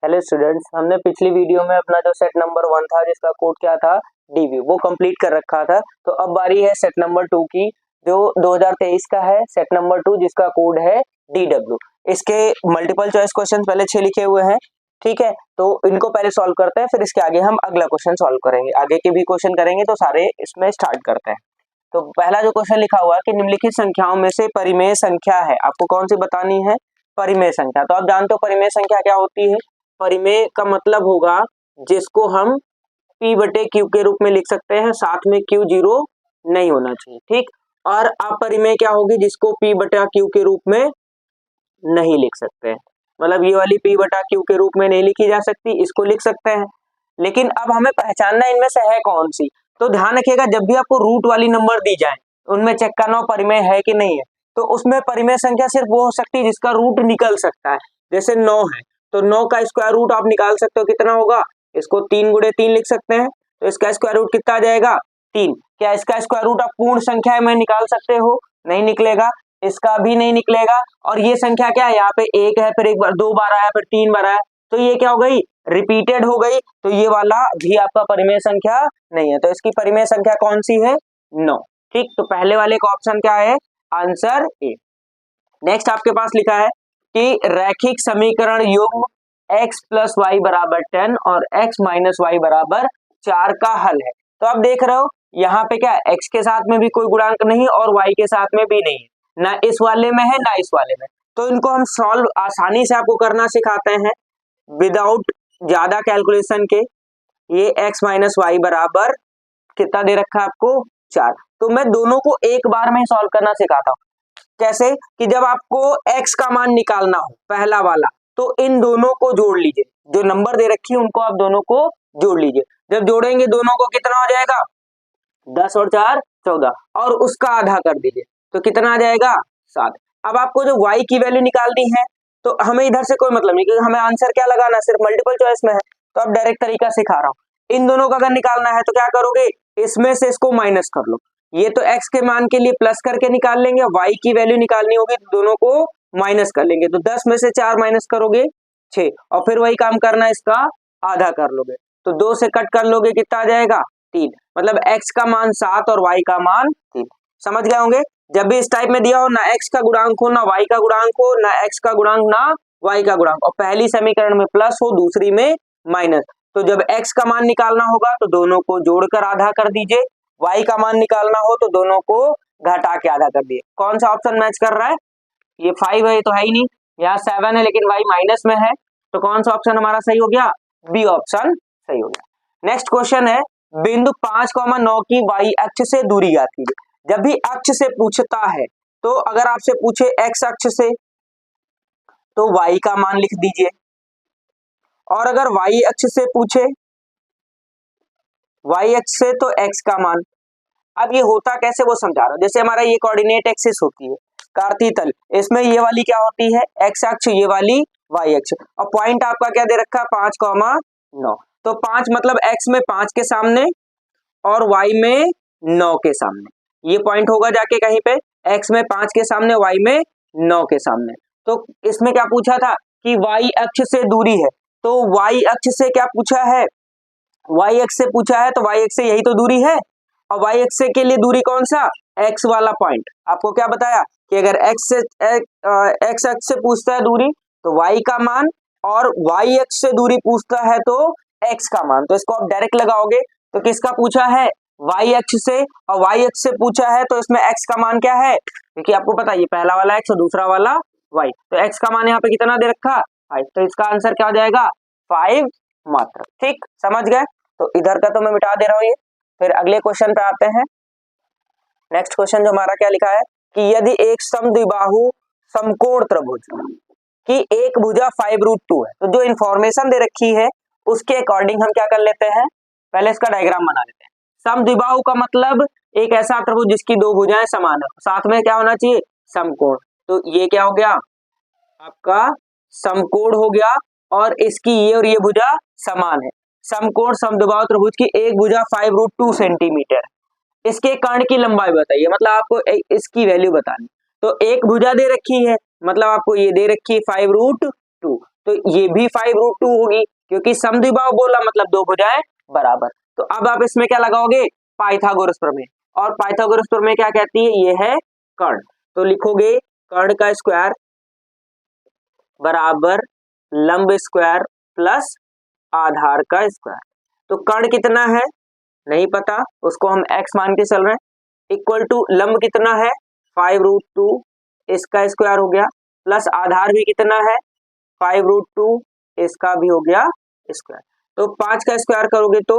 Hello students, हमने पिछली video में अपना जो सेट नंबर 1 था जिसका कोड क्या था डीवी, वो कंप्लीट कर रखा था। तो अब बारी है सेट नंबर 2 की, जो 2023 का है। सेट नंबर 2 जिसका कोड है डीडब्ल्यू। इसके मल्टीपल चॉइस क्वेश्चन पहले 6 लिखे हुए हैं, ठीक है। तो इनको पहले सॉल्व करते हैं, फिर इसके आगे हम अगला क्वेश्चन सॉल्व करेंगे। आगे के भी क्वेश्चन करेंगे, तो सारे इसमें स्टार्ट करते हैं। तो पहला जो क्वेश्चन लिखा हुआ है कि निम्नलिखित संख्याओं में से परिमेय संख्या है, आपको कौन सी बतानी है? परिमेय संख्या। तो आप जानते हो परिमेय संख्या क्या होती है। परिमेय का मतलब होगा जिसको हम p बटे क्यू के रूप में लिख सकते हैं, साथ में क्यू जीरो नहीं होना चाहिए, ठीक। और अपरिमेय क्या होगी? जिसको p बटा क्यू के रूप में नहीं लिख सकते हैं, मतलब ये वाली p बटा क्यू के रूप में नहीं लिखी जा सकती, इसको लिख सकते हैं। लेकिन अब हमें पहचानना इनमें से है कौन सी। तो ध्यान रखिएगा, जब भी आपको रूट वाली नंबर दी जाए उनमें चेक करना हो परिमेय है कि नहीं है। तो उसमें परिमेय संख्या सिर्फ वो हो सकती है जिसका रूट निकल सकता है। जैसे 9 है तो 9 का स्क्वायर रूट आप निकाल सकते हो, कितना होगा? इसको 3 गुणे 3 लिख सकते हैं, तो इसका स्क्वायर रूट कितना आ जाएगा? 3। क्या इसका स्क्वायर रूट आप पूर्ण संख्या में निकाल सकते हो? नहीं निकलेगा, इसका भी नहीं निकलेगा। और ये संख्या क्या है? यहाँ पे 1 है, फिर एक बार 2 बार आया, फिर 3 बार आया, तो ये क्या हो गई? रिपीटेड हो गई। तो ये वाला भी आपका परिमेय संख्या नहीं है। तो इसकी परिमेय संख्या कौन सी है? 9, ठीक। तो पहले वाले का ऑप्शन क्या है? Answer A. नेक्स्ट आपके पास लिखा है कि रैखिक समीकरण युग्म x प्लस वाई बराबर 10 और x माइनस वाई बराबर 4 का हल है। तो आप देख रहे हो यहाँ पे क्या है, x के साथ में भी कोई गुणांक नहीं और y के साथ में भी नहीं है, ना इस वाले में है ना इस वाले में। तो इनको हम सॉल्व आसानी से आपको करना सिखाते हैं विदाउट ज्यादा कैलकुलेशन के। ये x माइनस वाई बराबर कितना दे रखा है आपको? 4। तो मैं दोनों को एक बार में सॉल्व करना सिखाता हूँ। कैसे? कि जब आपको x का मान निकालना हो पहला वाला, तो इन दोनों को जोड़ लीजिए, जो नंबर दे रखी है उनको आप दोनों को जोड़ लीजिए। जब जोड़ेंगे दोनों को कितना हो जाएगा? 10 और 4 14, और उसका आधा कर दीजिए तो कितना आ जाएगा? 7। अब आपको जो y की वैल्यू निकालनी है, तो हमें इधर से कोई मतलब नहीं, क्योंकि हमें आंसर क्या लगाना है, सिर्फ मल्टीपल चॉइस में है। तो अब डायरेक्ट तरीका सिखा रहा हूँ। इन दोनों का अगर निकालना है तो क्या करोगे? इसमें से इसको माइनस कर लो। ये तो x के मान के लिए प्लस करके निकाल लेंगे, y की वैल्यू निकालनी होगी तो दोनों को माइनस कर लेंगे। तो 10 में से 4 माइनस करोगे 6, और फिर वही काम करना, इसका आधा कर लोगे तो 2 से कट कर लोगे, कितना आ जाएगा? 3। मतलब x का मान 7 और y का मान 3। समझ गए होंगे। जब भी इस टाइप में दिया हो, ना x का गुणांक हो ना y का गुणांक हो, ना x का गुणांक ना y का गुणांक, और पहली समीकरण में प्लस हो दूसरी में माइनस, तो जब x का मान निकालना होगा तो दोनों को जोड़कर आधा कर दीजिए, y का मान निकालना हो तो दोनों को घटा के आधा कर दिए। कौन सा ऑप्शन मैच कर रहा है? ये 5 है, ये तो है ही नहीं। यहाँ 7 है लेकिन y माइनस में है, तो कौन सा ऑप्शन हमारा सही हो गया? बी ऑप्शन सही हो गया। नेक्स्ट क्वेश्चन है, बिंदु 5,9 की y अक्ष से दूरी ज्ञात कीजिए। जब भी अक्ष से पूछता है, तो अगर आपसे पूछे x अक्ष से तो y का मान लिख दीजिए, और अगर y अक्ष से पूछे y अक्ष से तो x का मान। अब ये होता कैसे वो समझा रहा हूं। जैसे हमारा ये कोऑर्डिनेट एक्सिस होती है, कार्तीय तल, इसमें ये वाली क्या होती है? x अक्ष, ये वाली y अक्ष, और पॉइंट आपका क्या दे रखा है? 5,9। तो 5 मतलब x में 5 के सामने और y में 9 के सामने, ये पॉइंट होगा जाके कहीं पे, x में 5 के सामने y में 9 के सामने। तो इसमें क्या पूछा था कि y अक्ष से दूरी है, तो y अक्ष से क्या पूछा है? y अक्ष से पूछा है, तो y अक्ष से यही तो दूरी है, और y अक्ष के लिए दूरी कौन सा? x वाला पॉइंट। आपको क्या बताया कि अगर x अक्ष से पूछता है दूरी तो y का मान, और y अक्ष से दूरी पूछता है तो x का मान। तो इसको आप डायरेक्ट लगाओगे तो किसका पूछा है? y अक्ष से, और y अक्ष से पूछा है तो इसमें x का मान क्या है? क्योंकि आपको पता है ये पहला वाला x और दूसरा वाला y, तो x का मान यहाँ पे कितना दे रखा? 5। तो इसका आंसर क्या हो जाएगा? 5 मात्र, ठीक। समझ गए। तो इधर का तो मैं मिटा दे रहा हूँ ये। फिर अगले क्वेश्चन पे आते हैं। नेक्स्ट क्वेश्चन जो हमारा क्या लिखा है कि यदि एक समद्विबाहु समकोण त्रिभुज की एक भुजा 5√2 है, तो जो इंफॉर्मेशन दे रखी है उसके अकॉर्डिंग हम क्या कर लेते हैं, पहले इसका डायग्राम बना लेते हैं। समद्विबाहु का मतलब एक ऐसा त्रिभुज जिसकी दो भुजाएं समान है, साथ में क्या होना चाहिए? समकोण। तो ये क्या हो गया आपका? समकोण हो गया, और इसकी ये और ये भुजा समान है। समकोण समद्विबाहु त्रिभुज की एक भुजा 5√2 सेंटीमीटर, इसके कर्ण की लंबाई बताइए, मतलब आपको इसकी वैल्यू बतानी। तो एक भुजा दे रखी है, मतलब आपको ये दे रखी है 5√2, तो ये भी 5√2 होगी, क्योंकि समद्विबाहु बोला मतलब दो भुजाएं बराबर। तो अब आप इसमें क्या लगाओगे, पाइथागोरस प्रमेय। और पाइथागोरस प्रमेय क्या कहती है, ये है कर्ण। तो लिखोगे कर्ण का स्क्वायर बराबर लंब स्क्वायर प्लस आधार का स्क्वायर। तो कर्ण कितना है नहीं पता, उसको हम x मान के चल रहे हैं, इक्वल टू लंब कितना है 5√2, इसका स्क्वायर हो गया, प्लस आधार भी कितना है 5√2, इसका भी हो गया स्क्वायर। तो 5 का स्क्वायर करोगे तो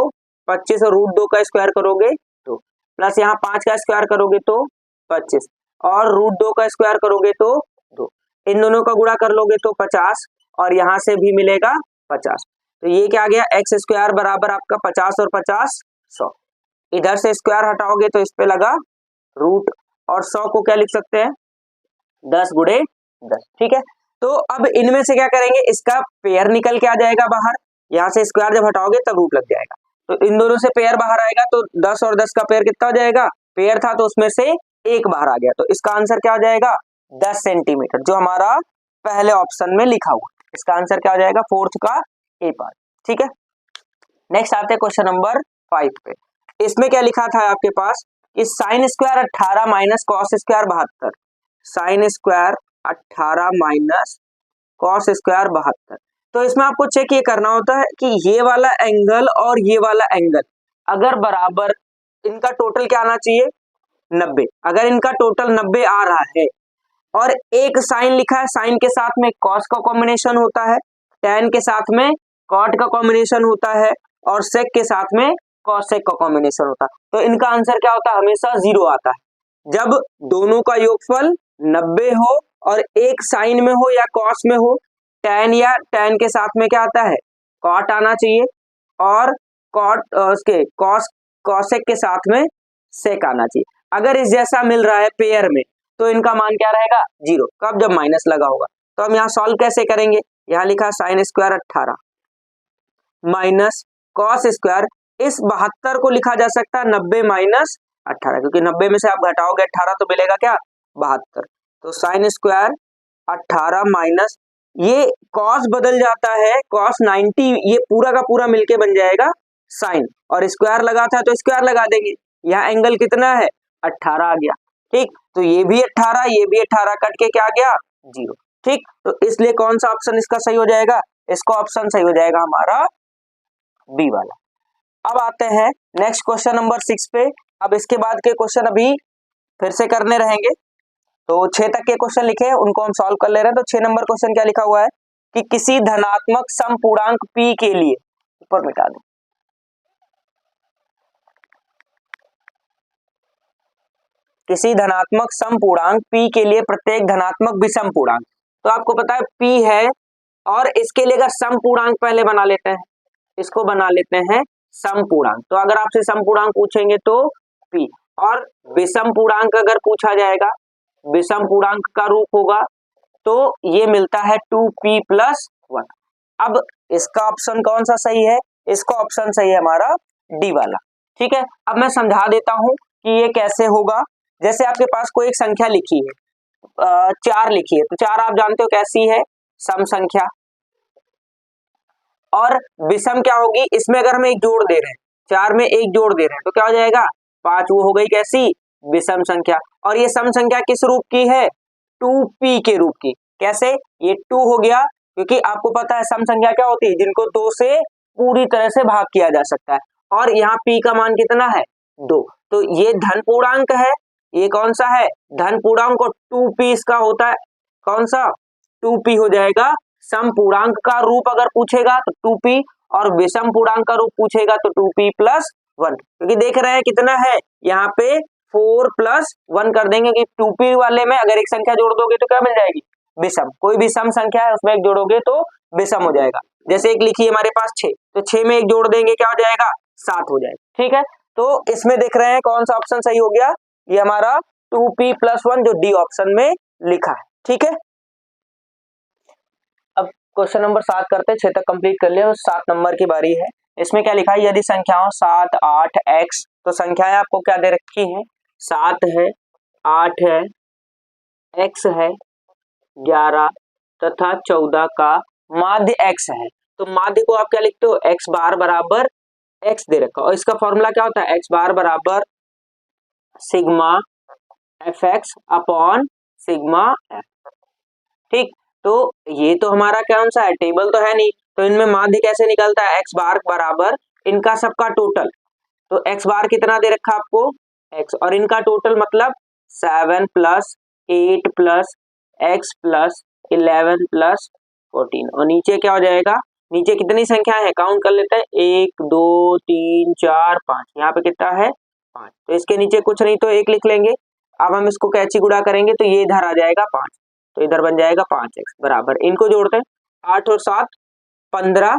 25 और √2 का स्क्वायर करोगे तो प्लस यहाँ 5 का स्क्वायर करोगे तो 25 और √2 का स्क्वायर करोगे तो 2, इन दोनों का गुणा कर लोगे तो 50 और यहाँ से भी मिलेगा 50। तो ये क्या आ गया, एक्स स्क्वायर बराबर आपका 50 और 50 100। इधर से स्क्वायर हटाओगे तो इस पे लगा रूट, और 100 को क्या लिख सकते हैं 10 गुणे 10। ठीक है, तो अब इनमें से क्या करेंगे, इसका पेयर निकल के आ जाएगा बाहर, यहाँ से स्क्वायर जब हटाओगे तब रूट लग जाएगा। तो इन दोनों से पेयर बाहर आएगा तो 10 और 10 का पेयर कितना हो जाएगा, पेयर था तो उसमें से एक बाहर आ गया, तो इसका आंसर क्या हो जाएगा 10 सेंटीमीटर, जो हमारा पहले ऑप्शन में लिखा हुआ। इसका आंसर क्या हो जाएगा, फोर्थ का ए पार्ट। ठीक है, नेक्स्ट आते हैं क्वेश्चन नंबर 5 पे। इसमें क्या लिखा था आपके पास कि sine square 18 minus cos square 72, sine square 18 minus cos square 72। तो इसमें आपको चेक ये करना होता है कि ये वाला एंगल और ये वाला एंगल अगर बराबर, इनका टोटल क्या आना चाहिए 90। अगर इनका टोटल 90 आ रहा है और एक साइन लिखा है, साइन के साथ में कॉस का कॉम्बिनेशन होता है, टैन के साथ में कॉट का कॉम्बिनेशन होता है और सेक के साथ में कॉसेक का कॉम्बिनेशन होता है, तो इनका आंसर क्या होता है, हमेशा 0 आता है। जब दोनों का योगफल 90 हो और एक साइन में हो या कॉस में हो, टैन या टैन के साथ में क्या आता है कॉट आना चाहिए और कॉट उसके कॉस कॉसेक के साथ में सेक आना चाहिए। अगर इस जैसा मिल रहा है पेयर में तो इनका मान क्या रहेगा 0, कब जब माइनस लगा होगा। तो हम यहाँ सॉल्व कैसे करेंगे, यहाँ लिखा sine square 18 minus cos square, इस 72 को लिखा जा सकता है 90 माइनस 18, क्योंकि 90 में से आप घटाओगे 18 तो मिलेगा क्या 72। तो साइन स्क्वायर 18 माइनस, ये कॉस बदल जाता है कॉस 90, ये पूरा का पूरा मिलके बन जाएगा साइन, और स्क्वायर लगा था तो स्क्वायर लगा देंगे। यहाँ एंगल कितना है 18 आ गया। ठीक, तो ये भी 18 ये भी 18 कट के क्या आ गया 0। ठीक, तो इसलिए कौन सा ऑप्शन इसका सही हो जाएगा, इसका ऑप्शन सही हो जाएगा हमारा बी वाला। अब आते हैं नेक्स्ट क्वेश्चन नंबर 6 पे। अब इसके बाद के क्वेश्चन अभी फिर से करने रहेंगे, तो 6 तक के क्वेश्चन लिखे हैं उनको हम सॉल्व कर ले रहे हैं। तो 6 नंबर क्वेश्चन क्या लिखा हुआ है कि किसी धनात्मक समपूर्णांक p के लिए, ऊपर मिटा दो, किसी धनात्मक समपूर्णांक p के लिए प्रत्येक धनात्मक विषम पूर्णांक, तो आपको पता है p है और इसके लिए अगर समपूर्णांक पहले बना लेते हैं, इसको बना लेते हैं समपूर्णांक। तो अगर आपसे समपूर्णांक पूछेंगे तो p, और विषम पूर्णांक अगर पूछा जाएगा, विषम पूर्णांक का रूप होगा तो ये मिलता है 2p + 1। अब इसका ऑप्शन कौन सा सही है, इसका ऑप्शन सही है हमारा डी वाला। ठीक है, अब मैं समझा देता हूं कि ये कैसे होगा। जैसे आपके पास कोई एक संख्या लिखी है, 4 लिखी है, तो 4 आप जानते हो कैसी है सम संख्या, और विषम क्या होगी, इसमें अगर हम एक जोड़ दे रहे हैं, 4 में एक जोड़ दे रहे हैं तो क्या हो जाएगा 5, वो हो गई कैसी विषम संख्या। और ये सम संख्या किस रूप की है 2p के रूप की। कैसे, ये 2 हो गया क्योंकि आपको पता है सम संख्या क्या होती है, जिनको 2 से पूरी तरह से भाग किया जा सकता है, और यहाँ p का मान कितना है 2, तो ये धन पूर्णांक है। ये कौन सा है धन पूर्णांक, और 2p इसका होता है कौन सा 2p हो जाएगा सम पूर्णांक का रूप अगर पूछेगा तो 2p, और विषम पूर्णांक का रूप पूछेगा तो 2p + 1, क्योंकि देख रहे हैं कितना है यहाँ पे 4 + 1 कर देंगे कि 2p वाले में अगर एक संख्या जोड़ दोगे तो क्या मिल जाएगी विषम, कोई भी सम संख्या है उसमें एक जोड़ोगे तो विषम हो जाएगा। जैसे एक लिखी है हमारे पास 6, तो 6 में एक जोड़ देंगे क्या हो जाएगा 7 हो जाएगा। ठीक है, तो इसमें देख रहे हैं कौन सा ऑप्शन सही हो गया, ये हमारा 2p + 1 जो डी ऑप्शन में लिखा है। ठीक है, अब क्वेश्चन नंबर 7 करते हैं, 6 तक कंप्लीट कर लिया, 7 नंबर की बारी है। इसमें क्या लिखा है, यदि संख्याओं 7, 8, x, तो संख्याएं आपको क्या दे रखी हैं 7 है, 8 है, x है, 11 तथा 14 का माध्य x है, तो माध्य को आप क्या लिखते हो, x बार बराबर x दे रखा, और इसका फॉर्मूला क्या होता है, x बार बराबर sigma F x upon sigma F. ठीक, तो ये तो हमारा कौन सा है, टेबल तो है नहीं, तो इनमें माध्य कैसे निकलता है, x बार बराबर इनका सबका टोटल, तो x बार कितना दे रखा आपको x, और इनका टोटल मतलब 7 plus 8 plus x plus 11 plus 14, और नीचे क्या हो जाएगा, नीचे कितनी संख्या है काउंट कर लेते हैं, 1 2 3 4 5, यहाँ पे कितना है 5, तो इसके नीचे कुछ नहीं तो 1 लिख लेंगे। अब हम इसको कैची गुणा करेंगे तो ये इधर आ जाएगा 5, तो इधर बन जाएगा 5x बराबर, इनको जोड़ते हैं 8 और 7 15,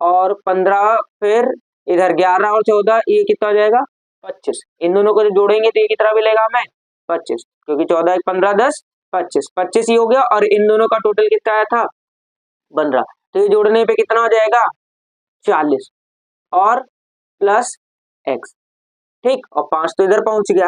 और 15 फिर इधर 11 और 14, ये कितना हो जाएगा 25, इन दोनों को जो जोड़ेंगे तो ये कितना मिलेगा हमें 25, क्योंकि 14 1 15 10 25, 25 ही हो गया, और इन दोनों का टोटल कितना आया था 15, तो ये जोड़ने पे कितना हो जाएगा 40 और प्लस x। ठीक, और 5 तो इधर पहुंच गया,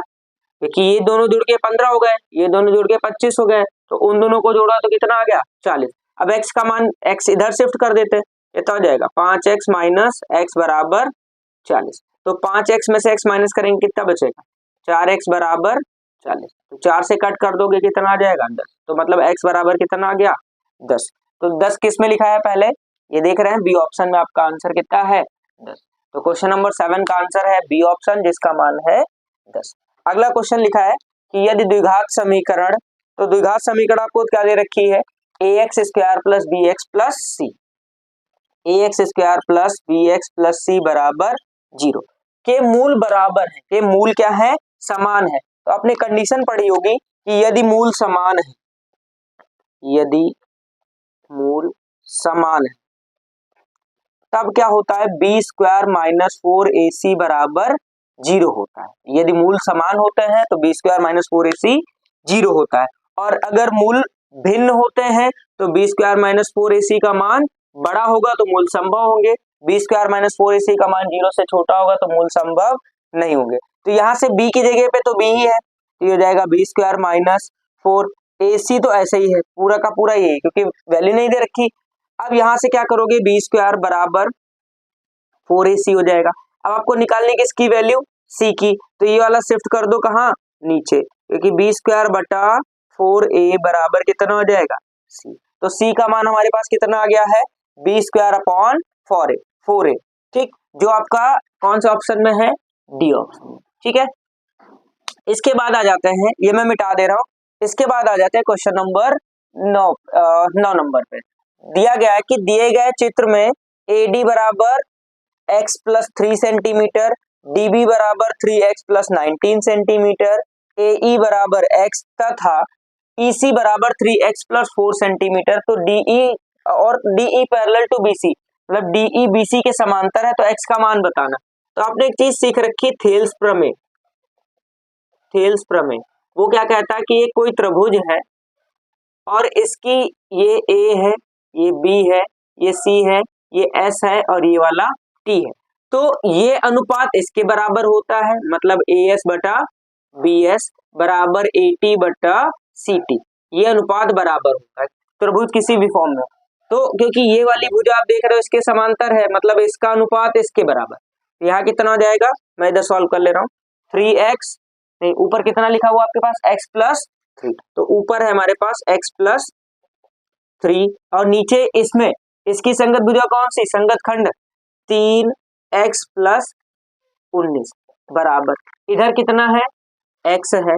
क्योंकि ये दोनों जुड़ के 15 हो गए, ये दोनों जुड़ के 25 हो गए, तो उन दोनों को जोड़ा तो कितना आ गया 40। अब x का मान x इधर शिफ्ट कर देते हैं, कितना हो जाएगा 5x माइनस x बराबर 40, तो 5x में से x माइनस करेंगे कितना बचेगा 4x बराबर 40, तो 4 से कट कर दोगे कितना आ जाएगा 10, तो मतलब x बराबर कितना आ गया 10। तो 10 किस में लिखा है पहले ये देख रहे हैं, बी ऑप्शन में आपका आंसर कितना है 10, तो क्वेश्चन नंबर 7 का आंसर है बी ऑप्शन जिसका मान है 10। अगला क्वेश्चन लिखा है कि यदि द्विघात समीकरण, तो द्विघात समीकरण आपको क्या दे रखी है, ax square plus B X plus C, ax square plus B X plus C बराबर 0 के मूल बराबर है, के मूल क्या है समान है, तो आपने कंडीशन पढ़ी होगी कि यदि मूल समान है, यदि मूल समान है तब क्या होता है बी स्क्वायर माइनस 4ac बराबर 0 होता है। यदि मूल समान होते हैं तो बी स्क्वायर माइनस 4ac 0 होता है, और अगर मूल भिन्न होते हैं तो बी स्क्वायर माइनस 4ac का मान बड़ा होगा तो मूल संभव होंगे, बी स्क्वायर माइनस 4ac का मान 0 से छोटा होगा तो मूल संभव नहीं होंगे। तो यहाँ से b की जगह पे तो b ही है, तो ये हो जाएगा बी स्क्वायर माइनस 4ac, तो ऐसे ही है पूरा का पूरा ये, क्योंकि वैल्यू नहीं दे रखी। अब यहाँ से क्या करोगे बी स्क्वायर बराबर 4ac हो जाएगा, अब आपको निकालनी किसकी वैल्यू c की, तो ये वाला शिफ्ट कर दो कहाँ नीचे, क्योंकि बी स्क्वायर बटा 4a बराबर कितना हो जाएगा c, तो c का मान हमारे पास कितना आ गया है बी स्क्वायर अपॉन 4a। ठीक, जो आपका कौन सा ऑप्शन में है डी ऑप्शन। ठीक है, इसके बाद आ जाते हैं, ये मैं मिटा दे रहा हूँ, इसके बाद आ जाते हैं क्वेश्चन नंबर 9 नंबर पे दिया गया है कि दिए गए चित्र में AD बराबर x प्लस 3 सेंटीमीटर, DB बराबर 3x प्लस 19 सेंटीमीटर, AE बराबर x तथा EC बराबर 3x प्लस 4 सेंटीमीटर, तो DE और DE पैरेलल टू BC, मतलब DE BC के समांतर है, तो x का मान बताना। तो आपने एक चीज सीख रखी थेल्स प्रमेय, थेल्स प्रमेय वो क्या कहता है कि ये कोई त्रिभुज है और इसकी ये A है, ये B है, ये C है, ये S है और ये वाला T है, तो ये अनुपात इसके बराबर होता है, मतलब AS बटा BS बराबर AT बटा CT, ये अनुपात बराबर होता है त्रिभुज किसी भी फॉर्म में। तो क्योंकि ये वाली भुजा आप देख रहे हो इसके समांतर है, मतलब इसका अनुपात इसके बराबर, यहाँ कितना हो जाएगा, मैं इधर सॉल्व कर ले रहा हूँ, 3x नहीं, ऊपर कितना लिखा हुआ आपके पास x प्लस 3, तो ऊपर है हमारे पास x प्लस 3 और नीचे इसमें इसकी संगत भुजा कौन सी, संगत खंड 3x प्लस 19 बराबर इधर कितना है x है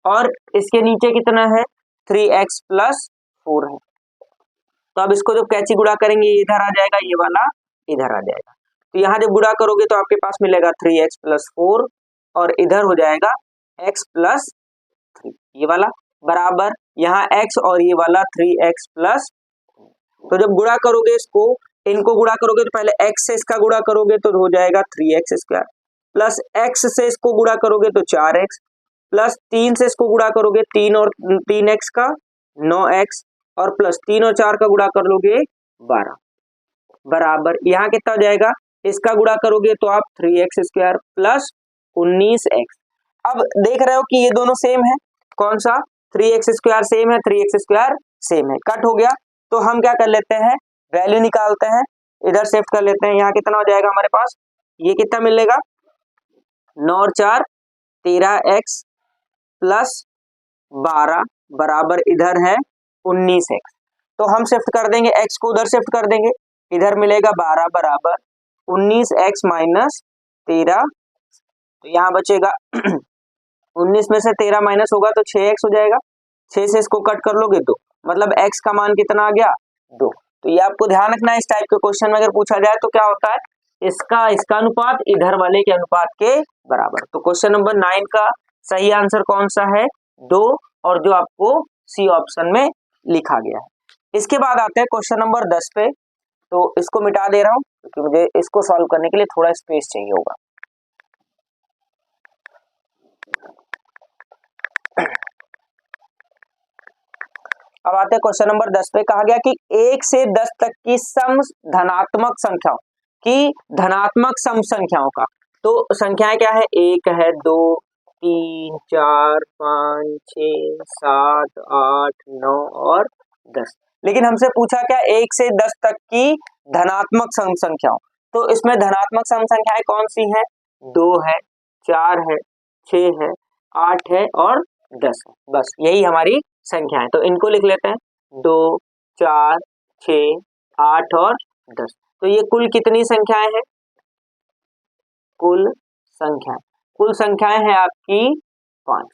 और इसके नीचे कितना है 3x प्लस 4 है, तो अब इसको जब कैची गुणा करेंगे ये इधर आ जाएगा, ये वाला इधर आ जाएगा, तो यहाँ जब गुणा करोगे तो आपके पास मिलेगा 3x प्लस 4 और इधर हो जाएगा x प्लस 3, ये वाला बराबर यहाँ x और ये वाला 3x प्लस, तो जब गुणा करोगे इसको, इनको गुणा करोगे तो पहले x से इसका गुणा करोगे तो हो जाएगा 3x स्क्वायर, प्लस x से इसको गुणा करोगे तो 4x, प्लस 3 से इसको गुणा करोगे 3 और 3x का 9x, और प्लस 3 और 4 का गुणा कर लोगे 12 बराबर यहाँ कितना हो जाएगा, इसका गुणा करोगे तो आप 3x स्क्वायर प्लस 19x। अब देख रहे हो कि ये दोनों सेम है, कौन सा 3x स्क्वायर सेम है, 3x स्क्वायर सेम है, कट हो गया, तो हम क्या कर लेते हैं वैल्यू निकालते हैं, इधर शिफ्ट कर लेते हैं। यहाँ कितना हो जाएगा हमारे पास, ये कितना मिलेगा 9 और 4 13x प्लस 12 बराबर इधर है 19x। तो हम शिफ्ट कर देंगे x को, उधर शिफ्ट कर देंगे, इधर मिलेगा 12 बराबर 19x माइनस 13। तो यहाँ बचेगा 19 में से 13 माइनस होगा तो 6x हो जाएगा, 6 से इसको कट कर लोगे तो मतलब x का मान कितना आ गया 2। तो ये आपको ध्यान रखना है, इस टाइप के क्वेश्चन में अगर पूछा जाए तो क्या होता है, इसका अनुपात इधर वाले के अनुपात के बराबर। तो क्वेश्चन नंबर 9 का सही आंसर कौन सा है 2, और जो आपको सी ऑप्शन में लिखा गया है। इसके बाद आते हैं क्वेश्चन नंबर 10 पे। तो इसको मिटा दे रहा हूं क्योंकि मुझे इसको सॉल्व करने के लिए थोड़ा स्पेस चाहिए होगा। अब आते हैं क्वेश्चन नंबर 10 पे। कहा गया कि 1 से 10 तक की सम धनात्मक संख्याओं की धनात्मक सम संख्याओं का, तो संख्याएं क्या है 1 है 2 3 4 5 6 7 8 9 और 10। लेकिन हमसे पूछा क्या 1 से 10 तक की धनात्मक सम संख्याओं। तो इसमें धनात्मक सम संख्याएं कौन सी हैं, 2 है 4 है 6 है 8 है और 10 है। बस यही हमारी संख्याएं। तो इनको लिख लेते हैं 2 4 6 8 और 10। तो ये कुल कितनी संख्याएं हैं, कुल संख्याएं हैं आपकी 5।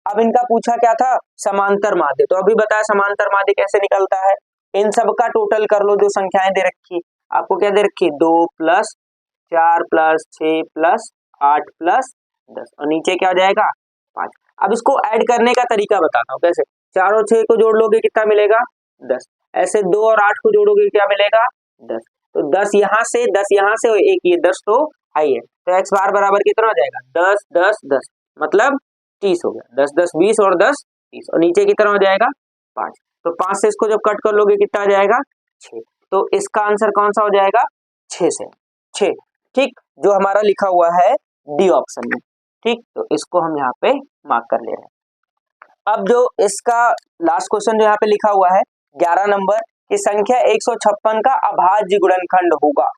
अब इनका पूछा क्या था समांतर माध्य। तो अभी बताया समांतर माध्य कैसे निकलता है, इन सब का टोटल कर लो जो संख्याएं दे रखी, आपको क्या दे रखी 2 प्लस 4 प्लस 6 प्लस 8 प्लस 10 और नीचे क्या हो जाएगा 5। अब इसको ऐड करने का तरीका बताता हूँ कैसे। 4 और 6 को जोड़ लोगे कितना मिलेगा 10, ऐसे 2 और 8 को जोड़ोगे क्या मिलेगा 10। तो 10 यहाँ से 10 यहाँ से, एक ये 10 तो है, तो x बार बराबर कितना हो जाएगा 10 10 10 मतलब 30 हो गया। 10 10 20 और 10 30 और नीचे कितना हो जाएगा 5। तो 5 से इसको जब कट कर लोगे कितना आ जाएगा 6। तो इसका आंसर कौन सा हो जाएगा 6 से 6। ठीक, जो हमारा लिखा हुआ है डी ऑप्शन में। ठीक, तो इसको हम यहाँ पे मार्क कर ले रहे हैं। अब जो इसका लास्ट क्वेश्चन जो यहाँ पे लिखा हुआ है 11 नंबर की संख्या 156 का अभाज्य गुणनखंड होगा।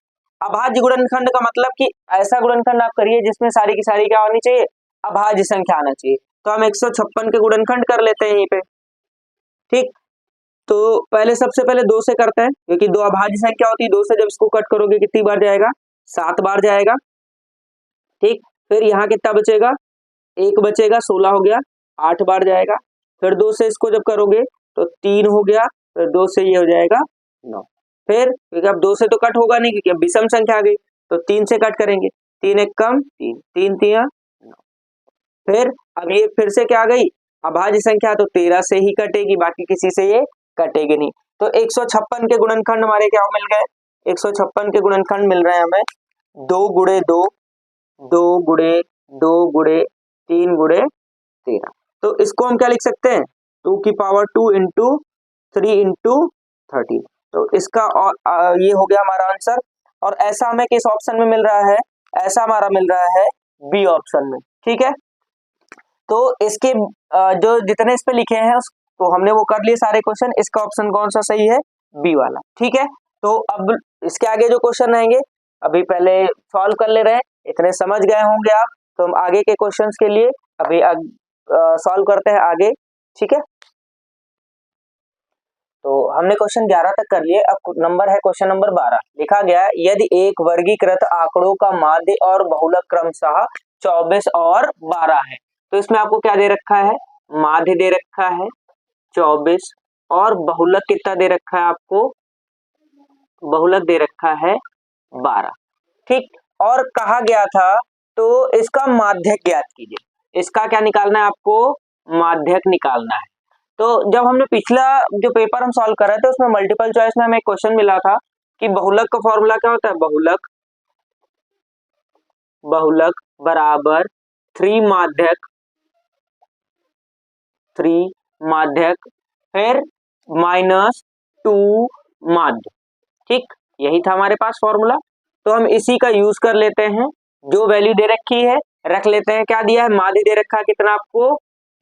अभाज्य गुणनखंड का मतलब कि ऐसा गुणनखंड आप करिए जिसमें सारी की सारी क्या होनी चाहिए अभाज्य संख्या आना चाहिए। तो हम 156 के गुणनखंड कर लेते हैं यहीं पे। ठीक, तो पहले सबसे पहले 2 से करते हैं क्योंकि 2 अभाज्य संख्या होती है। 2 से जब इसको कट करोगे कितनी बार जाएगा 7 बार जाएगा। ठीक, फिर यहाँ कितना बचेगा 1 बचेगा 16 हो गया 8 बार जाएगा। फिर 2 से इसको जब करोगे तो 3 हो गया, फिर 2 से ये हो जाएगा 9। फिर क्योंकि अब 2 से तो कट होगा नहीं क्योंकि अब विषम संख्या आ गई, तो 3 से कट करेंगे, 3 एक कम 3 3 3 9। फिर अब ये फिर से क्या आ गई अभाज्य संख्या, तो 13 से ही कटेगी, बाकी किसी से ये कटेगी नहीं। तो 156 के गुणनखंड हमारे क्या मिल गए 156 के गुणनखंड मिल रहे हैं हमें 2 गुणे 2 2 गुणे 2 गुणे 3 गुणे 13। तो इसको हम क्या लिख सकते हैं 2 की पावर 2 इंटू 3 इंटू 13। तो इसका ये हो गया हमारा आंसर। और ऐसा हमें किस ऑप्शन में मिल रहा है, ऐसा हमारा मिल रहा है बी ऑप्शन में। ठीक है, तो इसके जो जितने इस पे लिखे हैं तो हमने वो कर लिए सारे क्वेश्चन। इसका ऑप्शन कौन सा सही है बी वाला। ठीक है, तो अब इसके आगे जो क्वेश्चन रहेंगे अभी पहले सॉल्व कर ले रहे हैं, इतने समझ गए होंगे आप। तो हम आगे के क्वेश्चंस के लिए अभी सॉल्व करते हैं आगे। ठीक है, तो हमने क्वेश्चन 11 तक कर लिए। अब नंबर है क्वेश्चन नंबर 12। लिखा गया यदि एक वर्गीकृत आंकड़ों का माध्य और बहुलक क्रमशः 24 और 12 है। तो इसमें आपको क्या दे रखा है माध्य दे रखा है 24 और बहुलक कितना दे रखा है आपको बहुलक दे रखा है 12। ठीक, और कहा गया था तो इसका माध्यक ज्ञात कीजिए। इसका क्या निकालना है आपको माध्यक निकालना है। तो जब हमने पिछला जो पेपर हम सॉल्व कर रहे थे उसमें मल्टीपल चॉइस में हमें एक क्वेश्चन मिला था कि बहुलक का फॉर्मूला क्या होता है बहुलक बराबर 3 माध्यक फिर -2 माध्य। ठीक, यही था हमारे पास फॉर्मूला। तो हम इसी का यूज कर लेते हैं, जो वैल्यू दे रखी है रख लेते हैं। क्या दिया है माध्य दे रखा है कितना आपको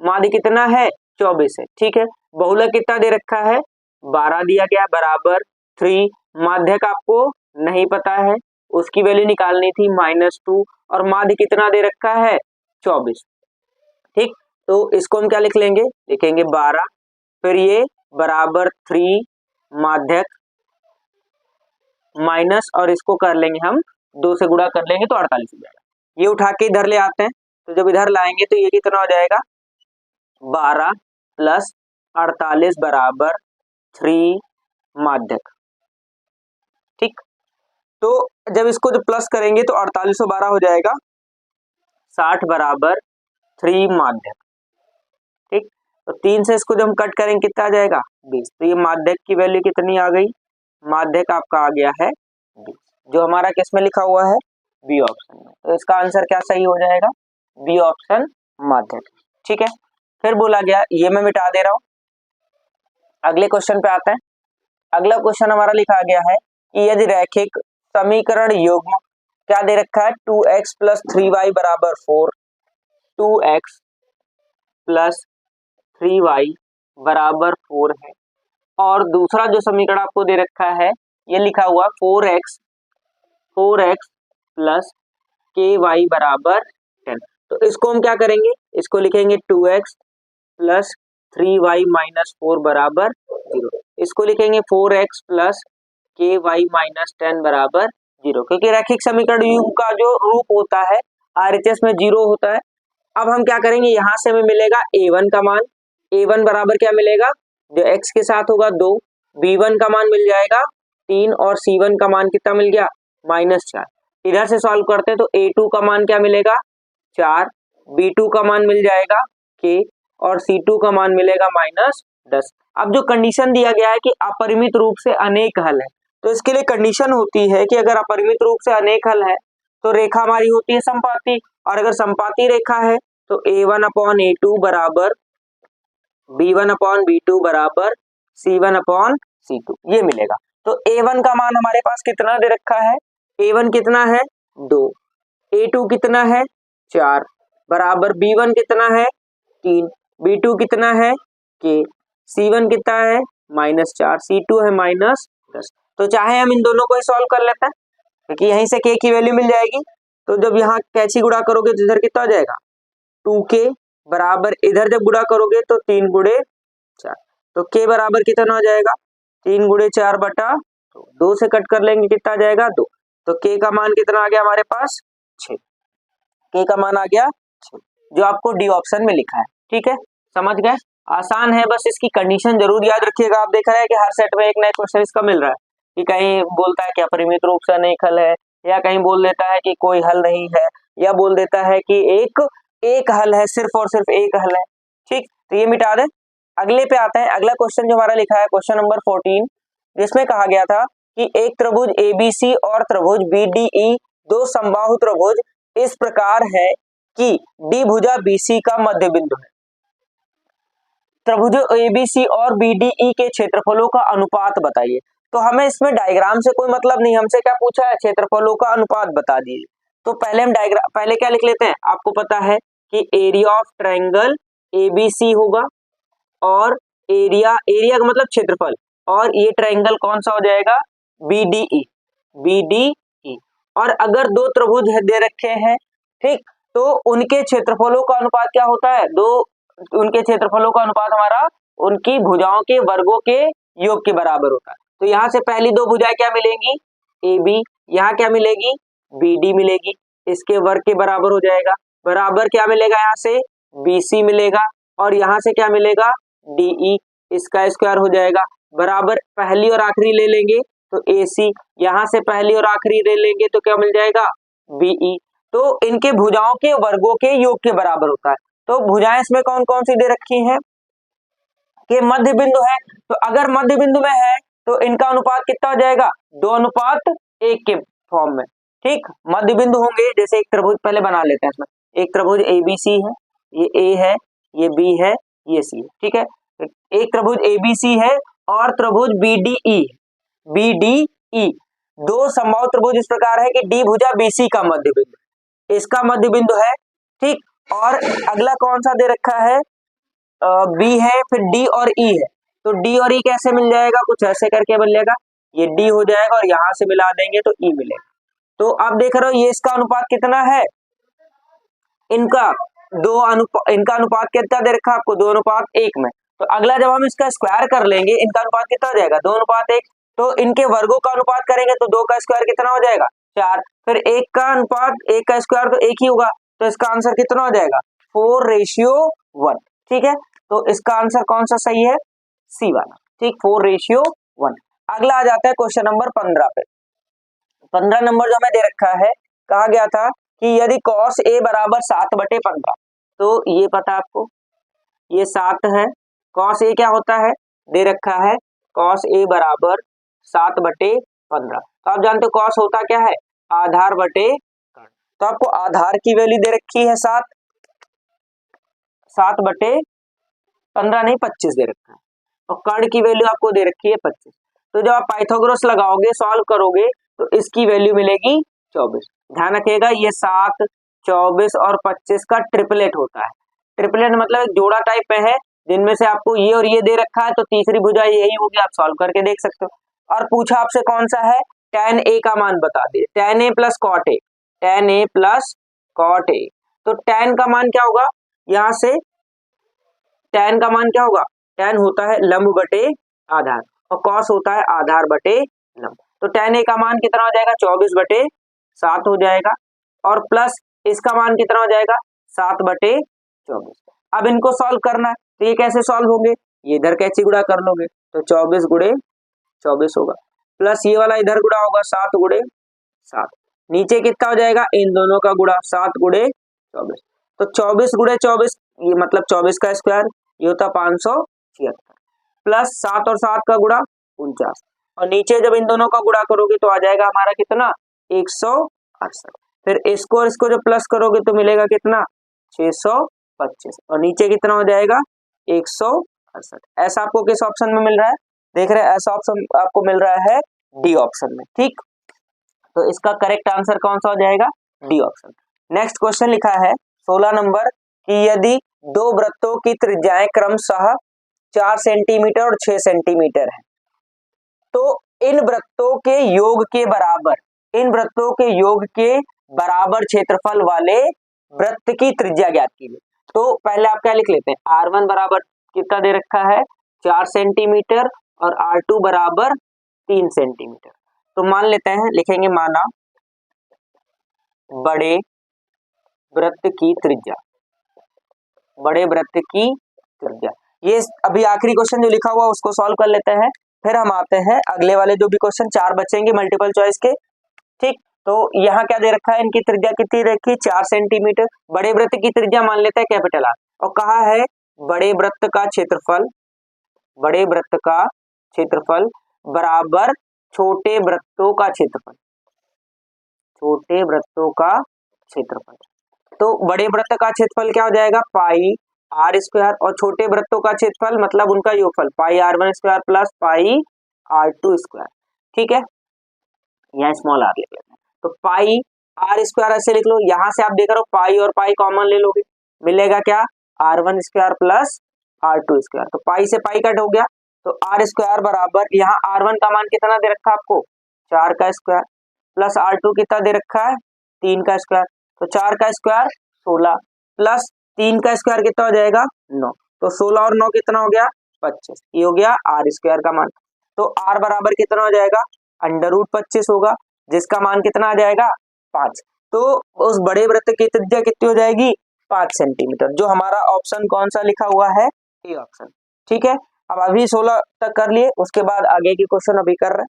माध्य कितना है 24 है। ठीक है, बहुलक कितना दे रखा है 12 दिया गया बराबर 3 माध्यक आपको नहीं पता है, उसकी वैल्यू निकालनी थी -2 और माध्य कितना दे रखा है 24। ठीक, तो इसको हम क्या लिख लेंगे, लिखेंगे 12, फिर ये बराबर 3 माध्यक माइनस और इसको कर लेंगे हम 2 से गुणा कर लेंगे तो 48 हो जाएगा। ये उठा के इधर ले आते हैं, तो जब इधर लाएंगे तो ये कितना हो जाएगा 12 प्लस 48 बराबर 3 माध्यक। ठीक, तो जब इसको जब प्लस करेंगे तो 48 12 हो जाएगा 60 बराबर 3 माध्यक। ठीक, तो 3 से इसको जब हम कट करेंगे कितना आ जाएगा 20। तो ये माध्यक की वैल्यू कितनी आ गई, माध्यक आपका आ गया है 20, जो हमारा किस में लिखा हुआ है बी ऑप्शन में। तो इसका आंसर क्या सही हो जाएगा, बी ऑप्शन माध्यक। ठीक है, फिर बोला गया, ये मैं मिटा दे रहा हूं, अगले क्वेश्चन पे आते हैं। अगला क्वेश्चन हमारा लिखा गया है कि यदि रैखिक समीकरण युग्म क्या दे रखा है 2x प्लस 3y बराबर 4, 2x प्लस 3y बराबर 4 है, और दूसरा जो समीकरण आपको दे रखा है ये लिखा हुआ 4x प्लस ky बराबर 10। तो इसको हम क्या करेंगे, इसको लिखेंगे 2x प्लस 3y माइनस 4 बराबर 0, इसको लिखेंगे 4x प्लस ky माइनस 10 बराबर 0, क्योंकि रैखिक समीकरण युग्म का जो रूप होता है RHS में 0 होता है। अब हम क्या करेंगे, यहाँ से हमें मिलेगा a1 का मान, a1 बराबर क्या मिलेगा, जो x के साथ होगा 2, b1 का मान मिल जाएगा 3 और c1 का मान कितना मिल गया -4। इधर से सॉल्व करते हैं तो a2 का मान क्या मिलेगा 4, b2 का मान मिल जाएगा k और c2 का मान मिलेगा -10। अब जो कंडीशन दिया गया है कि अपरिमित रूप से अनेक हल है, तो इसके लिए कंडीशन होती है कि अगर अपरिमित रूप से अनेक हल है तो रेखा हमारी होती है संपाती, और अगर संपाती रेखा है तो a1 अपॉन a2 बराबर b1 अपॉन b2 बराबर c1 अपॉन c2 ये मिलेगा। तो a1 का मान हमारे पास कितना दे रखा है, a1 कितना है 2, a2 कितना है 4 बराबर b1 कितना है 3, b2 कितना है k, c1 कितना है -4, c2 है -10। तो चाहे हम इन दोनों को ही सॉल्व कर लेते हैं, क्योंकि यहीं से k की वैल्यू मिल जाएगी। तो जब यहाँ कैची गुणा करोगे तो इधर कितना हो जाएगा 2k बराबर, इधर जब गुणा करोगे तो 3 गुणे 4, तो k बराबर कितना हो जाएगा 3 गुणे 4 बटा 2 से कट कर लेंगे कितना आ जाएगा 2, तो k का मान कितना आ गया हमारे पास 6, k का मान आ गया 6, जो आपको डी ऑप्शन में लिखा है। ठीक है, समझ गए, आसान है, बस इसकी कंडीशन जरूर याद रखिएगा। आप देख रहे हैं कि हर सेट में एक नया क्वेश्चन इसका मिल रहा है, कि कहीं बोलता है कि अपरिमित रूप से अनेक हल है, या कहीं बोल देता है कि कोई हल नहीं है, या बोल देता है कि एक हल है, सिर्फ और सिर्फ एक हल है। ठीक, तो ये मिटा दें, अगले पे आते हैं। अगला क्वेश्चन जो हमारा लिखा है क्वेश्चन नंबर 14, जिसमें कहा गया था कि एक त्रिभुज ABC और त्रिभुज BDE दो समबाहु त्रिभुज इस प्रकार है कि D भुजा BC का मध्य बिंदु है। त्रिभुजों ABC और BDE के क्षेत्रफलों का अनुपात बताइए। तो हमें इसमें डायग्राम से कोई मतलब नहीं, हमसे क्या पूछा है, क्षेत्रफलों का अनुपात बता दीजिए। तो पहले हम पहले क्या लिख लेते हैं, आपको पता है कि एरिया ऑफ ट्रायंगल ABC होगा, और एरिया का मतलब क्षेत्रफल, और ये ट्रायंगल कौन सा हो जाएगा BDE। और अगर दो त्रिभुज दे रखे हैं, ठीक, तो उनके क्षेत्रफलों का अनुपात क्या होता है, उनके क्षेत्रफलों का अनुपात हमारा उनकी भुजाओं के वर्गों के योग के बराबर होता है। तो यहाँ से पहली दो भुजाएं क्या मिलेंगी AB, यहाँ क्या मिलेगी BD मिलेगी, इसके वर्ग के बराबर हो जाएगा, बराबर क्या मिलेगा यहाँ से BC मिलेगा, और यहाँ से क्या मिलेगा DE, इसका स्क्वायर हो जाएगा, बराबर पहली और आखिरी ले लेंगे तो AC, यहाँ से पहली और आखिरी ले लेंगे तो क्या मिल जाएगा BE। तो इनके भुजाओं के वर्गों के योग के बराबर होता है। तो भुजाएं इसमें कौन कौन सी दे रखी हैं, कि मध्य बिंदु है, तो अगर मध्य बिंदु में है तो इनका अनुपात कितना हो जाएगा 2:1 के फॉर्म में। ठीक, मध्य बिंदु होंगे, जैसे एक त्रिभुज पहले बना लेते हैं, इसमें एक त्रिभुज ABC है, ये A है, ये B है, ये C है। ठीक है, एक त्रिभुज ABC है और त्रिभुज BDE दो समबाहु त्रिभुज इस प्रकार है कि D भुजा BC का मध्य बिंदु, इसका मध्य बिंदु है। ठीक, और अगला कौन सा दे रखा है B है, फिर D और E है, तो D और E कैसे मिल जाएगा, कुछ ऐसे करके मिल जाएगा ये डी हो जाएगा और यहाँ से मिला देंगे तो ई मिलेगा। तो आप देख रहे हो ये इसका अनुपात कितना है, इनका इनका अनुपात कितना दे रखा है आपको, 2:1 में। तो अगला जब हम इसका स्क्वायर कर लेंगे, इनका अनुपात कितना हो जाएगा, 2:1। तो इनके वर्गों का अनुपात करेंगे तो 2 का स्क्वायर कितना हो जाएगा, 4। फिर 1 का अनुपात 1 का स्क्वायर तो 1 ही होगा, तो इसका आंसर कितना हो जाएगा, 4:1। ठीक है, तो इसका आंसर कौन सा सही है, सी वाला। ठीक, 4:1। अगला आ जाता है क्वेश्चन नंबर 15 पे। 15 नंबर जो हमें दे रखा है, कहा गया था कि यदि cos a बराबर 7/15, तो ये पता आपको, ये 7 है, cos a क्या होता है, दे रखा है cos a बराबर 7/15। तो आप जानते हो cos होता क्या है, आधार बटे कर्ण। तो आपको आधार की वैल्यू दे रखी है 7/15 नहीं 25 दे रखा है, और कर्ण की वैल्यू आपको दे रखी है 25। तो जब आप पाइथागोरस लगाओगे, सॉल्व करोगे, तो इसकी वैल्यू मिलेगी 24। ध्यान रखिएगा ये 7, 24 और 25 का ट्रिपलेट होता है। ट्रिपलेट मतलब एक जोड़ा टाइप में है, जिनमें से आपको ये और ये दे रखा है, तो तीसरी भुजा यही होगी, आप सॉल्व करके देख सकते हो। और पूछा आपसे कौन सा है, tan a का मान बता दिए, tan a plus cot a, tan a plus cot a। तो tan का मान क्या होगा, यहाँ से tan का मान क्या होगा, tan होता है लंब बटे आधार, और cos होता है आधार बटे लंब। तो tan a का मान कितना हो जाएगा, 24/7 हो जाएगा, और प्लस इसका मान कितना हो जाएगा, 7/24। अब इनको सॉल्व करना है, तो ये कैसे सॉल्व होंगे, ये इधर कैसे गुणा कर लोगे, तो 24 गुणे 24 होगा, प्लस ये वाला इधर गुणा होगा 7 गुणे 7, नीचे कितना हो जाएगा, इन दोनों का गुणा 7 गुणे 24। तो 24 गुणे 24 ये मतलब 24 का स्क्वायर, ये होता 576, प्लस 7 और 7 का गुणा 49, और नीचे जब इन दोनों का गुणा करोगे तो आ जाएगा हमारा कितना, 168। फिर इसको और इसको जब प्लस करोगे तो मिलेगा कितना, 625, और नीचे कितना हो जाएगा, 168। ऐसा आपको किस ऑप्शन में मिल रहा है, देख रहे हैं, ऐसा ऑप्शन आपको मिल रहा है डी ऑप्शन में। ठीक, तो इसका करेक्ट आंसर कौन सा हो जाएगा, डी ऑप्शन। नेक्स्ट क्वेश्चन लिखा है 16 नंबर कि यदि दो वृत्तों की त्रिज्याएं क्रमशः 4 सेंटीमीटर और 6 सेंटीमीटर है, तो इन वृत्तों के योग के बराबर, इन वृत्तों के योग के बराबर क्षेत्रफल वाले वृत्त की त्रिज्या ज्ञात कीजिए। तो पहले आप क्या लिख लेते हैं, r1 बराबर कितना दे रखा है, 4 सेंटीमीटर, और r2 बराबर 3 सेंटीमीटर। तो मान लेते हैं, लिखेंगे माना बड़े वृत्त की त्रिज्या, बड़े वृत्त की त्रिज्या। ये अभी आखिरी क्वेश्चन जो लिखा हुआ उसको सॉल्व कर लेते हैं, फिर हम आते हैं अगले वाले जो भी क्वेश्चन 4 बचेंगे मल्टीपल चॉइस के। ठीक, तो यहाँ क्या दे रखा है, इनकी त्रिज्या कितनी रखी, 4 सेंटीमीटर। बड़े वृत्त की त्रिज्या मान लेते हैं कैपिटल आर, और कहा है बड़े वृत्त का क्षेत्रफल, बड़े वृत्त का क्षेत्रफल बराबर छोटे वृत्तों का क्षेत्रफल, छोटे वृत्तों का क्षेत्रफल। तो बड़े वृत्त का क्षेत्रफल क्या हो जाएगा, पाई आर स्क्वायर, और छोटे वृत्तों का क्षेत्रफल मतलब उनका योगफल, पाई r1 square plus pi r2 square. ठीक है, यहाँ स्मॉल आर लिख लेते हैं, तो पाई आर स्क्वायर ऐसे लिख लो, यहाँ से आप देख रहे हो पाई और पाई कॉमन ले लोगे, मिलेगा क्या, r1 square plus r2 square. तो पाई से पाई कट हो गया, तो आर स्क्वायर बराबर, यहाँ r1 का मान कितना दे रखा है आपको, 4 का स्क्वायर, प्लस r2 कितना दे रखा है, 3 का स्क्वायर। तो 4 का स्क्वायर 16, प्लस 3 का स्क्वायर कितना हो जाएगा, 9। तो 16 और 9 कितना हो गया, 25। ये हो गया आर स्क्वायर का मान। तो आर बराबर कितना हो जाएगा, √25 होगा, जिसका मान कितना आ जाएगा, 5। तो उस बड़े वृत्त की त्रिज्या कितनी हो जाएगी, 5 सेंटीमीटर, जो हमारा ऑप्शन कौन सा लिखा हुआ है, ए ऑप्शन। ठीक है, अब अभी 16 तक कर लिए, उसके बाद आगे की क्वेश्चन अभी कर रहे हैं।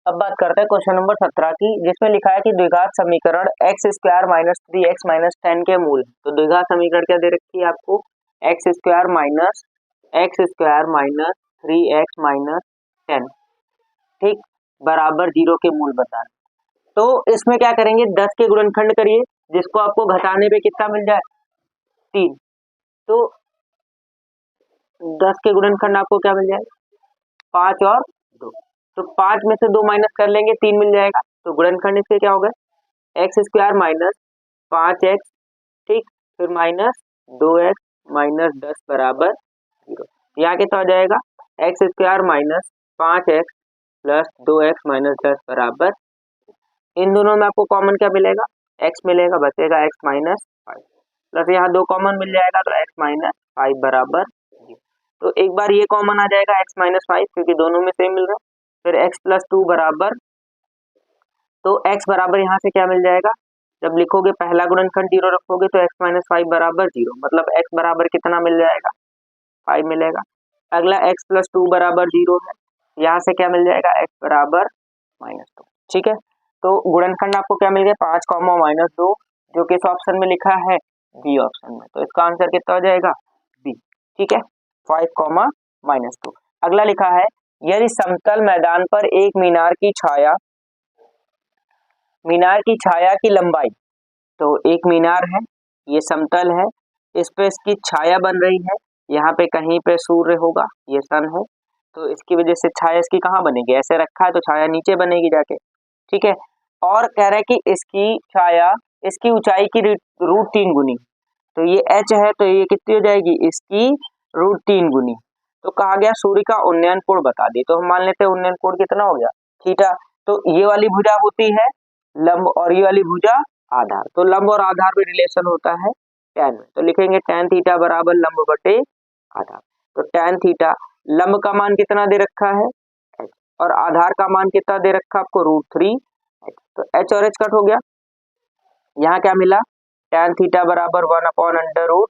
अब बात करते हैं क्वेश्चन नंबर 17 की, जिसमें लिखा है कि द्विघात समीकरण x square minus 3x minus 10 के मूल। तो द्विघात समीकरण क्या दे रखी है आपको, x square minus 3x minus 10, ठीक, बराबर 0 के मूल बताना। तो इसमें क्या करेंगे, 10 के गुणनखंड करिए, जिसको आपको घटाने पे कितना मिल जाए, 3। तो 10 के गुणनखंड आपको क्या मिल जाएगा, 5 और 2। तो 5 में से 2 माइनस कर लेंगे, 3 मिल जाएगा। तो गुणनखंड इसके क्या होगा, x स्क्वायर माइनस 5x, ठीक, फिर माइनस 2x माइनस 10 बराबर 0। यहाँ कितना हो जाएगा, x square minus 5x plus 2x minus 10 बराबर, इन दोनों में आपको कॉमन क्या मिलेगा, x मिलेगा, बचेगा x माइनस 5 प्लस यहाँ 2 कॉमन मिल जाएगा तो x माइनस 5 बराबर 0। तो एक बार ये कॉमन आ जाएगा x माइनस 5 क्योंकि दोनों में सेम मिल रहा है, फिर x प्लस 2 बराबर, तो x बराबर यहाँ से क्या मिल जाएगा, जब लिखोगे पहला गुणनखंड 0 रखोगे तो x माइनस 5 बराबर 0, मतलब x बराबर कितना मिल जाएगा, 5 मिलेगा। अगला x प्लस 2 बराबर 0 है, यहाँ से क्या मिल जाएगा, x बराबर माइनस 2। ठीक है, तो गुणनखंड आपको क्या मिल गया, 5 कॉमा माइनस 2, जो कि इस ऑप्शन में लिखा है बी ऑप्शन में, तो इसका आंसर कितना हो जाएगा, बी। ठीक है, 5 कॉमा माइनस 2। अगला लिखा है, यदि समतल मैदान पर एक मीनार की छाया की लंबाई, तो एक मीनार है, ये समतल है, इस पे इसकी छाया बन रही है, यहाँ पे कहीं पे सूर्य होगा, ये सन है, तो इसकी वजह से छाया इसकी कहाँ बनेगी, ऐसे रखा है तो छाया नीचे बनेगी जाके। ठीक है, और कह रहा है कि इसकी छाया इसकी ऊंचाई की √3 गुनी, तो ये h है तो ये कितनी हो जाएगी, इसकी √3 गुनी। तो कहा गया सूर्य का उन्नयन कोण बता दी, तो हम मान लेते हैं उन्नयन कोण कितना हो गया, थीटा। तो ये वाली भुजा होती है लंब और ये वाली भुजा आधार, तो लंब और आधार में रिलेशन होता है tan में, तो लिखेंगे tan थीटा बराबर लंब बटे आधार। तो tan थीटा लंब का मान कितना दे रखा है h, और आधार का मान कितना दे रखा है आपको √3 h, तो h और h कट हो गया, यहाँ क्या मिला, tan थीटा बराबर 1/√3,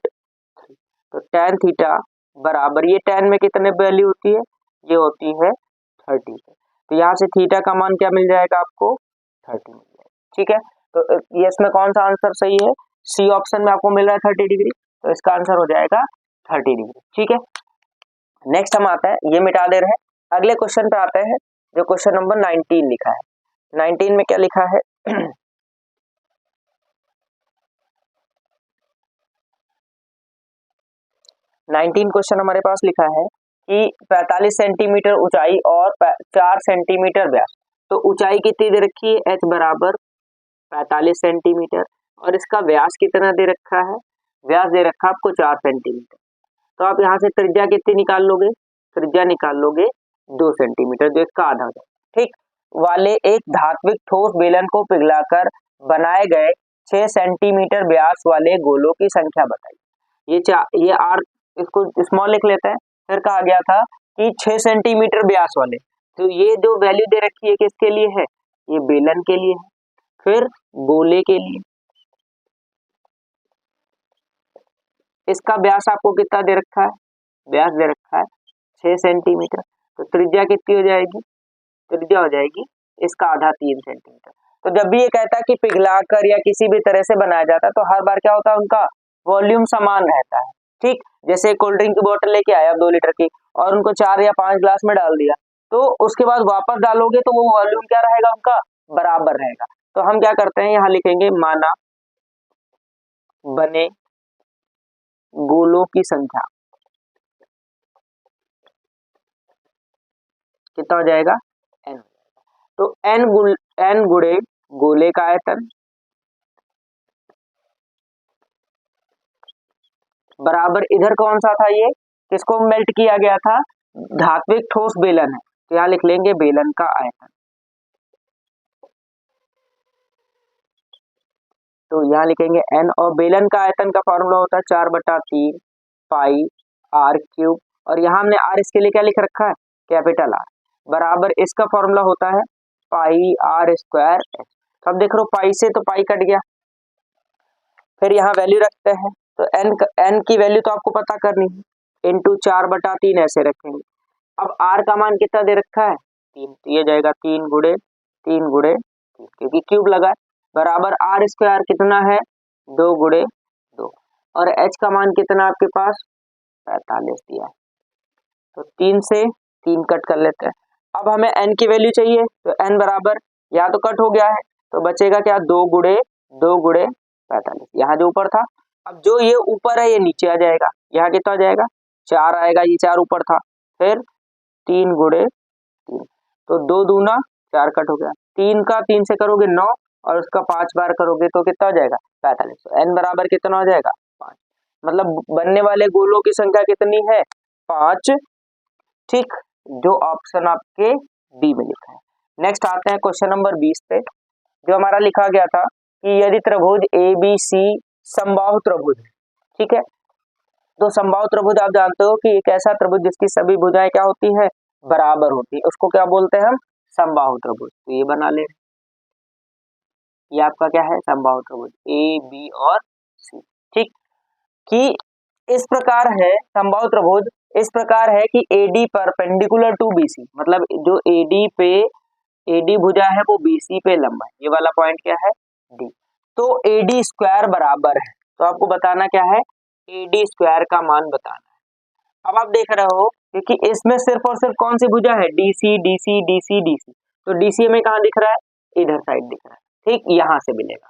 तो tan थीटा बराबर, ये tan में कितने वैल्यू होती है, ये होती है 30, तो यहाँ से थीटा का मान क्या मिल जाएगा आपको 30 मिल जाएगा। ठीक है, तो ये इसमें कौन सा आंसर सही है, सी ऑप्शन में आपको मिल रहा है 30 डिग्री, तो इसका आंसर हो जाएगा 30 डिग्री। ठीक है, नेक्स्ट हम आता है, ये मिटा दे रहे हैं, अगले क्वेश्चन पे आते हैं, जो क्वेश्चन नंबर 19 लिखा है। 19 में क्या लिखा है 19 क्वेश्चन हमारे पास लिखा है कि 45 सेंटीमीटर ऊंचाई और 4 सेंटीमीटर व्यास, तो ऊंचाई कितनी दे रखी है, h बराबर 45 सेंटीमीटर, और इसका व्यास कितना दे रखा है, व्यास दे रखा आपको 4 सेंटीमीटर, तो आप यहाँ से त्रिज्या कितनी निकाल लोगे, त्रिज्या निकाल लोगे 2 सेंटीमीटर, जो इसका आधा हो जाए। ठीक, वाले एक धात्विक ठोस बेलन को पिघलाकर बनाए गए 6 सेंटीमीटर व्यास वाले गोलों की संख्या बताइए। ये आर, इसको स्मॉल लिख लेते हैं। फिर कहा गया था कि 6 सेंटीमीटर व्यास वाले, तो ये जो वैल्यू दे रखी है किसके लिए है, ये बेलन के लिए है, फिर गोले के लिए, इसका व्यास आपको कितना दे रखा है, व्यास दे रखा है 6 सेंटीमीटर, तो त्रिज्या कितनी हो जाएगी, त्रिज्या हो जाएगी इसका आधा 3 सेंटीमीटर। तो जब भी ये कहता है कि पिघलाकर या किसी भी तरह से बनाया जाता है, तो हर बार क्या होता है, उनका वॉल्यूम समान रहता है। ठीक, जैसे कोल्ड ड्रिंक की बोतल लेके आए आप 2 लीटर की, और उनको 4 या 5 ग्लास में डाल दिया, तो उसके बाद वापस डालोगे तो वो वॉल्यूम क्या रहेगा, उनका बराबर रहेगा। तो हम क्या करते हैं, यहाँ लिखेंगे माना बने गोलों की संख्या, कितना हो जाएगा, n। तो n गुणे गोले का आयतन बराबर, इधर कौन सा था, ये किसको मेल्ट किया गया था, धात्विक ठोस बेलन है, तो यहाँ लिख लेंगे बेलन का आयतन, तो यहाँ लिखेंगे n, और बेलन का आयतन का फॉर्मूला होता है 4/3 पाई r क्यूब, और यहाँ हमने r इसके लिए क्या लिख रखा है, कैपिटल R, बराबर इसका फॉर्मूला होता है पाई r स्क्वायर h। तो अब देख लो पाई से तो पाई कट गया, फिर यहाँ वैल्यू रखते हैं, तो n की वैल्यू तो आपको पता करनी है, इंटू 4/3 ऐसे रखेंगे। अब r का मान कितना दे रखा है 3, तो ये जाएगा 3 गुणे 3 गुणे 3, क्योंकि क्यूब लगा है, बराबर r स्क्वायर कितना है 2 गुणे 2, और h का मान कितना आपके पास 45 दिया है, तो 3 से 3 कट कर लेते हैं। अब हमें n की वैल्यू चाहिए, तो n बराबर, यहाँ तो कट हो गया है, तो बचेगा क्या 2 गुणे 45, यहाँ जो ऊपर था, अब जो ये ऊपर है ये नीचे आ जाएगा, यहाँ कितना आ जाएगा 4 आएगा, ये 4 ऊपर था, फिर 3 गुणे 3, तो 2 दूना 4 कट हो गया, 3 का 3 से करोगे 9, और उसका 5 बार करोगे तो कितना हो जाएगा 45, तो n बराबर कितना हो जाएगा 5, मतलब बनने वाले गोलों की संख्या कितनी है 5। ठीक, जो ऑप्शन आपके बी में लिखा है। नेक्स्ट आते हैं क्वेश्चन नंबर 20 पे, जो हमारा लिखा गया था कि यदि त्रिभुज ए बी सी समबाहु त्रिभुज है, ठीक है। तो समबाहु त्रिभुज आप जानते हो कि एक ऐसा त्रिभुज जिसकी सभी भुजाएं क्या होती है, बराबर होती है, उसको क्या बोलते हैं हम, समबाहु त्रिभुज। तो ये बना ले, ये आपका क्या है, समबाहु त्रिभुज ए बी और सी, ठीक। कि इस प्रकार है समबाहु त्रिभुज, इस प्रकार है कि AD परपेंडिकुलर टू BC, मतलब जो AD भुजा है वो BC पे लंबा है, ये वाला पॉइंट क्या है, D। तो AD स्क्वायर बराबर है, तो आपको बताना क्या है, AD स्क्वायर का मान बताना है। अब आप देख रहे हो क्योंकि इसमें सिर्फ और सिर्फ कौन सी भुजा है, DC DC DC DC, तो DC हमें कहाँ दिख रहा है, इधर साइड दिख रहा है, ठीक, यहाँ से मिलेगा।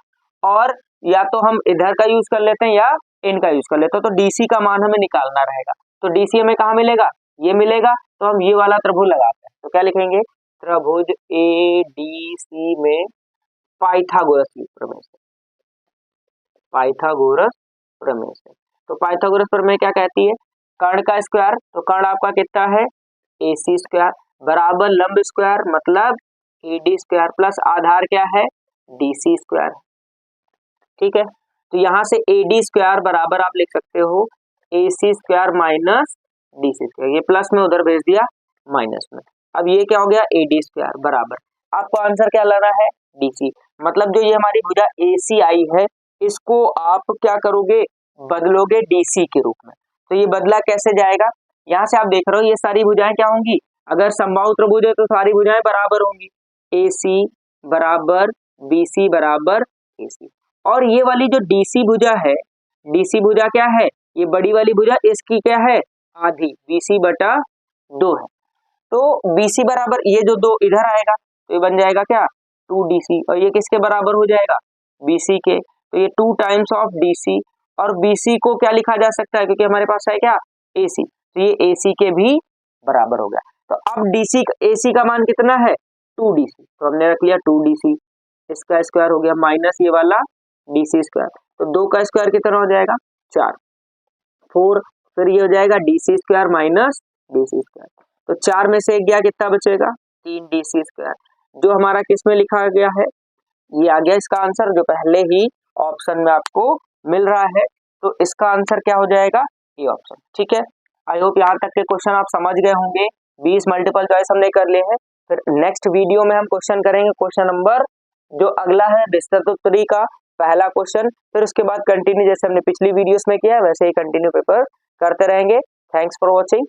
और या तो हम इधर का यूज कर लेते हैं या इनका यूज कर लेते हैं, तो DC का मान हमें निकालना रहेगा। तो DC हमें कहाँ मिलेगा, ये मिलेगा, तो हम ये वाला त्रिभुज लगाते हैं। तो क्या लिखेंगे, त्रिभुज ADC में पाइथागोरस प्रमेय से, पाइथागोरस प्रमेय से। तो पाइथागोरस प्रमेय क्या कहती है, कर्ण का स्क्वायर, तो कर्ण आपका कितना है, AC स्क्वायर बराबर लंब स्क्वायर मतलब AD स्क्वायर प्लस आधार क्या है, DC स्क्वायर, ठीक है। तो यहाँ से AD स्क्वायर बराबर आप लिख सकते हो AC square minus DC square, ये प्लस में उधर भेज दिया माइनस में। अब ये क्या हो गया, AD स्क्वायर बराबर, आपको आंसर क्या लाना है, DC। मतलब जो ये हमारी भुजा AC आई है, इसको आप क्या करोगे, बदलोगे DC के रूप में। तो ये बदला कैसे जाएगा, यहाँ से आप देख रहे हो ये सारी भुजाएं क्या होंगी, अगर समबाहु त्रिभुज है तो सारी भुजाएं बराबर होंगी, AC बराबर BC बराबर AC। और ये वाली जो DC भुजा है, DC भुजा क्या है, ये बड़ी वाली भुजा, इसकी क्या है, आधी, BC बटा 2 है। तो BC बराबर ये जो 2 इधर आएगा तो ये बन जाएगा क्या, 2DC, और ये किसके बराबर हो जाएगा, BC के, तो ये 2 टाइम्स ऑफ DC। और BC को क्या लिखा जा सकता है, क्योंकि हमारे पास है क्या, AC, तो ये AC के भी बराबर हो गया। तो अब AC का मान कितना है, 2DC, तो हमने रख लिया 2DC, इसका स्क्वायर हो गया माइनस ये वाला DC स्क्वायर, तो 2 का स्क्वायर कितना हो जाएगा, 4, 4, फिर ये हो जाएगा DC square minus DC square, तो 4 में से 1 गया, कितना बचेगा, 3DC स्क्वायर, जो हमारा किस में लिखा गया है, ये आ गया इसका आंसर, जो पहले ही ऑप्शन में आपको मिल रहा है। तो इसका आंसर क्या हो जाएगा, ये ऑप्शन, ठीक है। आई होप यहाँ तक के क्वेश्चन आप समझ गए होंगे, 20 मल्टीपल चॉइस हमने कर लिए हैं। फिर नेक्स्ट वीडियो में हम क्वेश्चन करेंगे क्वेश्चन नंबर जो अगला है विस्तृत का पहला क्वेश्चन, फिर उसके बाद कंटिन्यू जैसे हमने पिछली वीडियोस में किया वैसे ही कंटिन्यू पेपर करते रहेंगे। Thanks for watching.